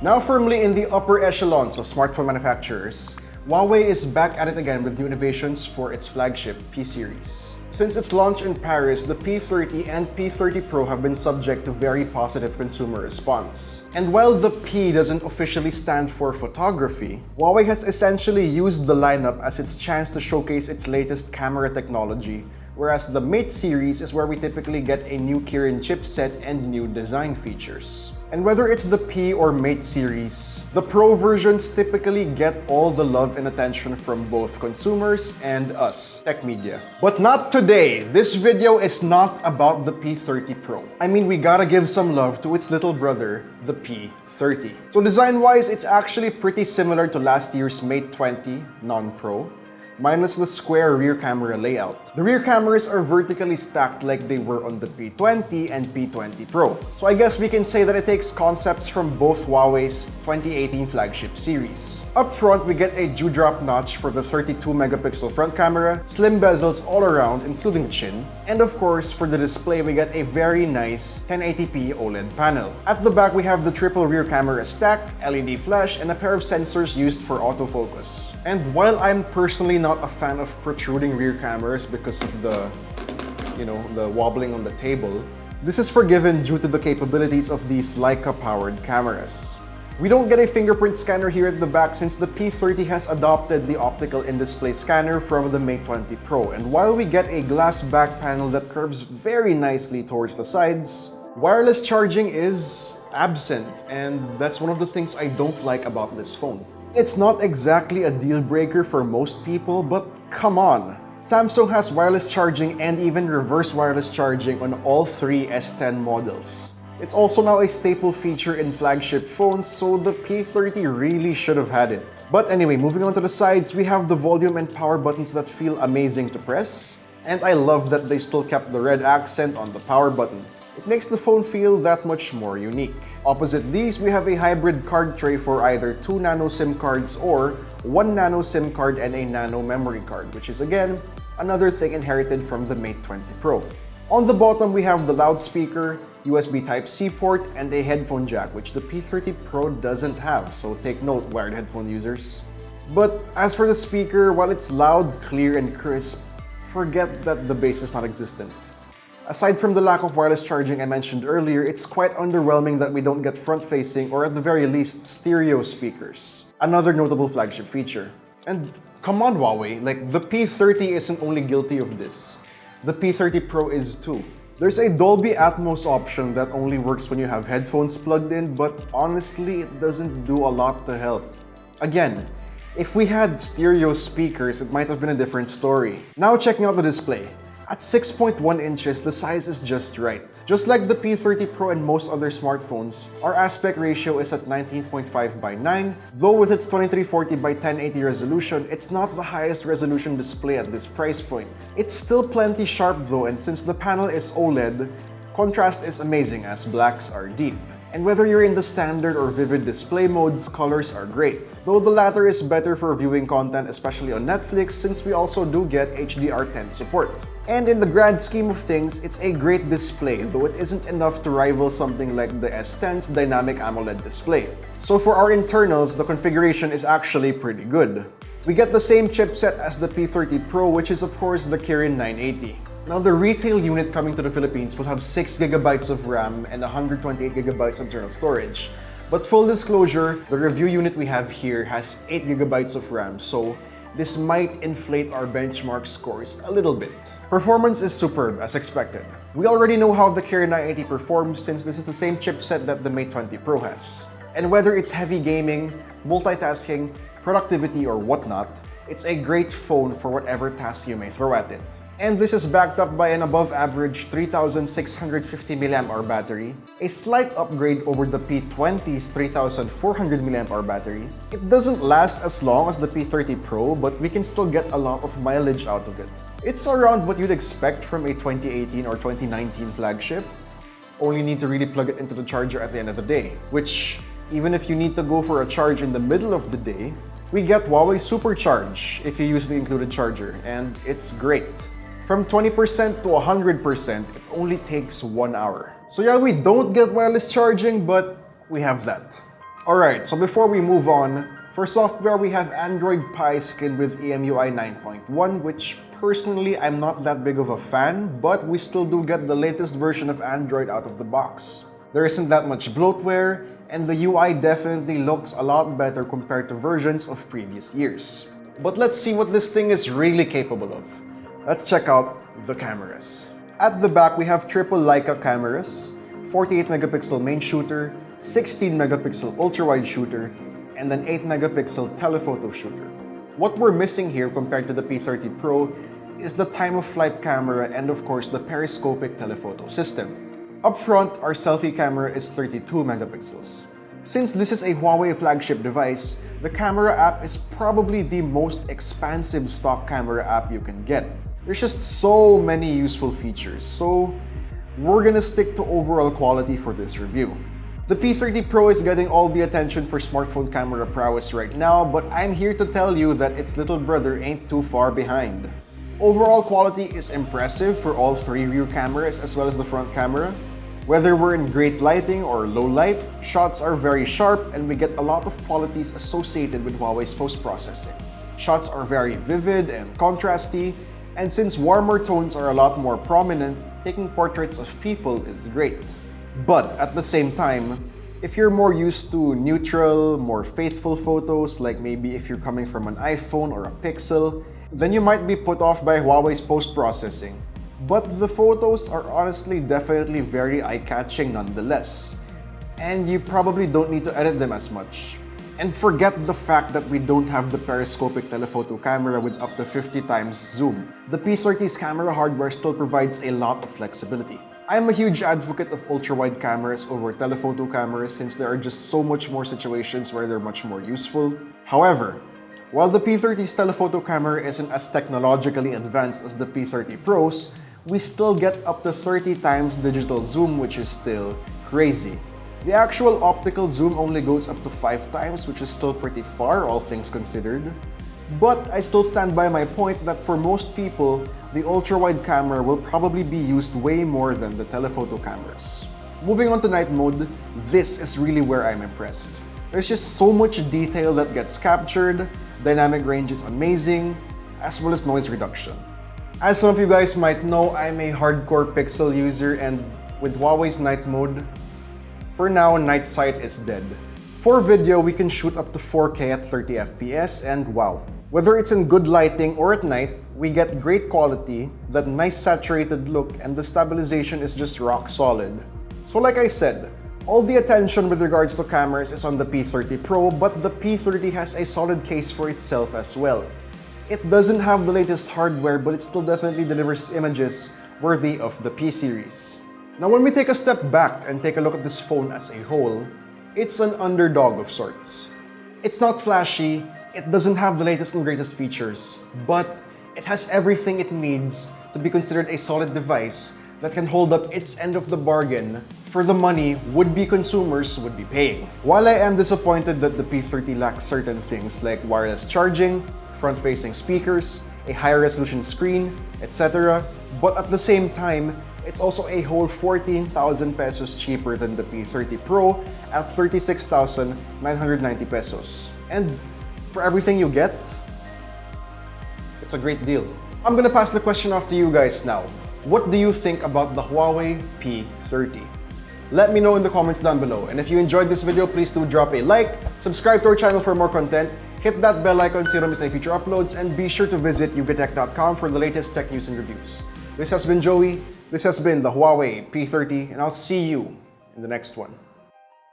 Now firmly in the upper echelons of smartphone manufacturers, Huawei is back at it again with new innovations for its flagship P series. Since its launch in Paris, the P30 and P30 Pro have been subject to very positive consumer response. And while the P doesn't officially stand for photography, Huawei has essentially used the lineup as its chance to showcase its latest camera technology, whereas the Mate series is where we typically get a new Kirin chipset and new design features. And whether it's the P or Mate series, the Pro versions typically get all the love and attention from both consumers and us, tech media. But not today! This video is not about the P30 Pro. I mean, we gotta give some love to its little brother, the P30. So design-wise, it's actually pretty similar to last year's Mate 20 non-Pro, minus the square rear camera layout. The rear cameras are vertically stacked like they were on the P20 and P20 Pro. So I guess we can say that it takes concepts from both Huawei's 2018 flagship series. Up front, we get a dewdrop notch for the 32-megapixel front camera, slim bezels all around, including the chin, and of course, for the display, we get a very nice 1080p OLED panel. At the back, we have the triple rear camera stack, LED flash, and a pair of sensors used for autofocus. And while I'm personally not a fan of protruding rear cameras because of the wobbling on the table, this is forgiven due to the capabilities of these Leica-powered cameras. We don't get a fingerprint scanner here at the back since the P30 has adopted the optical in-display scanner from the Mate 20 Pro. And while we get a glass back panel that curves very nicely towards the sides, wireless charging is absent, and that's one of the things I don't like about this phone. It's not exactly a deal breaker for most people, but come on! Samsung has wireless charging and even reverse wireless charging on all three S10 models. It's also now a staple feature in flagship phones, so the P30 really should have had it. But anyway, moving on to the sides, we have the volume and power buttons that feel amazing to press. And I love that they still kept the red accent on the power button. It makes the phone feel that much more unique. Opposite these, we have a hybrid card tray for either 2 nano SIM cards or 1 nano SIM card and a nano memory card, which is again, another thing inherited from the Mate 20 Pro. On the bottom, we have the loudspeaker, USB Type-C port, and a headphone jack, which the P30 Pro doesn't have, so take note, wired headphone users. But as for the speaker, while it's loud, clear, and crisp, forget that the bass is not existent. Aside from the lack of wireless charging I mentioned earlier, it's quite underwhelming that we don't get front-facing or at the very least stereo speakers. Another notable flagship feature. And come on Huawei, like the P30 isn't only guilty of this. The P30 Pro is too. There's a Dolby Atmos option that only works when you have headphones plugged in, but honestly, it doesn't do a lot to help. Again, if we had stereo speakers, it might have been a different story. Now checking out the display. At 6.1 inches, the size is just right. Just like the P30 Pro and most other smartphones, our aspect ratio is at 19.5 by 9, though with its 2340 by 1080 resolution, it's not the highest resolution display at this price point. It's still plenty sharp though, and since the panel is OLED, contrast is amazing as blacks are deep. And whether you're in the standard or vivid display modes, colors are great. Though the latter is better for viewing content, especially on Netflix, since we also do get HDR10 support. And in the grand scheme of things, it's a great display, though it isn't enough to rival something like the S10's dynamic AMOLED display. So for our internals, the configuration is actually pretty good. We get the same chipset as the P30 Pro, which is of course the Kirin 980. Now the retail unit coming to the Philippines will have 6GB of RAM and 128GB of internal storage. But full disclosure, the review unit we have here has 8GB of RAM, so this might inflate our benchmark scores a little bit. Performance is superb, as expected. We already know how the Kirin 980 performs since this is the same chipset that the Mate 20 Pro has. And whether it's heavy gaming, multitasking, productivity, or whatnot, it's a great phone for whatever task you may throw at it. And this is backed up by an above-average 3650 mAh battery, a slight upgrade over the P20's 3400 mAh battery. It doesn't last as long as the P30 Pro, but we can still get a lot of mileage out of it. It's around what you'd expect from a 2018 or 2019 flagship. Only need to really plug it into the charger at the end of the day, which, even if you need to go for a charge in the middle of the day, we get Huawei Supercharge if you use the included charger, and it's great. From 20% to 100%, it only takes 1 hour. So yeah, we don't get wireless charging, but we have that. Alright, so before we move on, for software we have Android Pie skinned with EMUI 9.1, which personally I'm not that big of a fan, but we still do get the latest version of Android out of the box. There isn't that much bloatware, and the UI definitely looks a lot better compared to versions of previous years. But let's see what this thing is really capable of. Let's check out the cameras. At the back, we have triple Leica cameras, 48 megapixel main shooter, 16 megapixel ultra-wide shooter, and an 8 megapixel telephoto shooter. What we're missing here compared to the P30 Pro is the time of flight camera and of course the periscopic telephoto system. Up front, our selfie camera is 32 megapixels. Since this is a Huawei flagship device, the camera app is probably the most expansive stock camera app you can get. There's just so many useful features, so we're gonna stick to overall quality for this review. The P30 Pro is getting all the attention for smartphone camera prowess right now, but I'm here to tell you that its little brother ain't too far behind. Overall quality is impressive for all three rear cameras as well as the front camera. Whether we're in great lighting or low light, shots are very sharp and we get a lot of qualities associated with Huawei's post-processing. Shots are very vivid and contrasty, and since warmer tones are a lot more prominent, taking portraits of people is great. But at the same time, if you're more used to neutral, more faithful photos, like maybe if you're coming from an iPhone or a Pixel, then you might be put off by Huawei's post-processing. But the photos are honestly definitely very eye-catching nonetheless. And you probably don't need to edit them as much. And forget the fact that we don't have the periscopic telephoto camera with up to 50 times zoom. The P30's camera hardware still provides a lot of flexibility. I'm a huge advocate of ultra-wide cameras over telephoto cameras since there are just so much more situations where they're much more useful. However, while the P30's telephoto camera isn't as technologically advanced as the P30 Pro's, we still get up to 30 times digital zoom, which is still crazy. The actual optical zoom only goes up to 5 times, which is still pretty far, all things considered. But I still stand by my point that for most people, the ultra-wide camera will probably be used way more than the telephoto cameras. Moving on to night mode, this is really where I'm impressed. There's just so much detail that gets captured, dynamic range is amazing, as well as noise reduction. As some of you guys might know, I'm a hardcore Pixel user, and with Huawei's night mode, for now, night sight is dead. For video, we can shoot up to 4K at 30 FPS, and wow. Whether it's in good lighting or at night, we get great quality, that nice saturated look, and the stabilization is just rock solid. So like I said, all the attention with regards to cameras is on the P30 Pro, but the P30 has a solid case for itself as well. It doesn't have the latest hardware, but it still definitely delivers images worthy of the P series. Now when we take a step back and take a look at this phone as a whole, it's an underdog of sorts. It's not flashy, it doesn't have the latest and greatest features, but it has everything it needs to be considered a solid device that can hold up its end of the bargain for the money would-be consumers would be paying. While I am disappointed that the P30 lacks certain things like wireless charging, front-facing speakers, a higher resolution screen, etc., but at the same time, it's also a whole 14,000 pesos cheaper than the P30 Pro at 36,990 pesos. And for everything you get, it's a great deal. I'm gonna pass the question off to you guys now. What do you think about the Huawei P30? Let me know in the comments down below. And if you enjoyed this video, please do drop a like, subscribe to our channel for more content, hit that bell icon so you don't miss any future uploads, and be sure to visit YugaTech.com for the latest tech news and reviews. This has been Joey, this has been the Huawei P30, and I'll see you in the next one.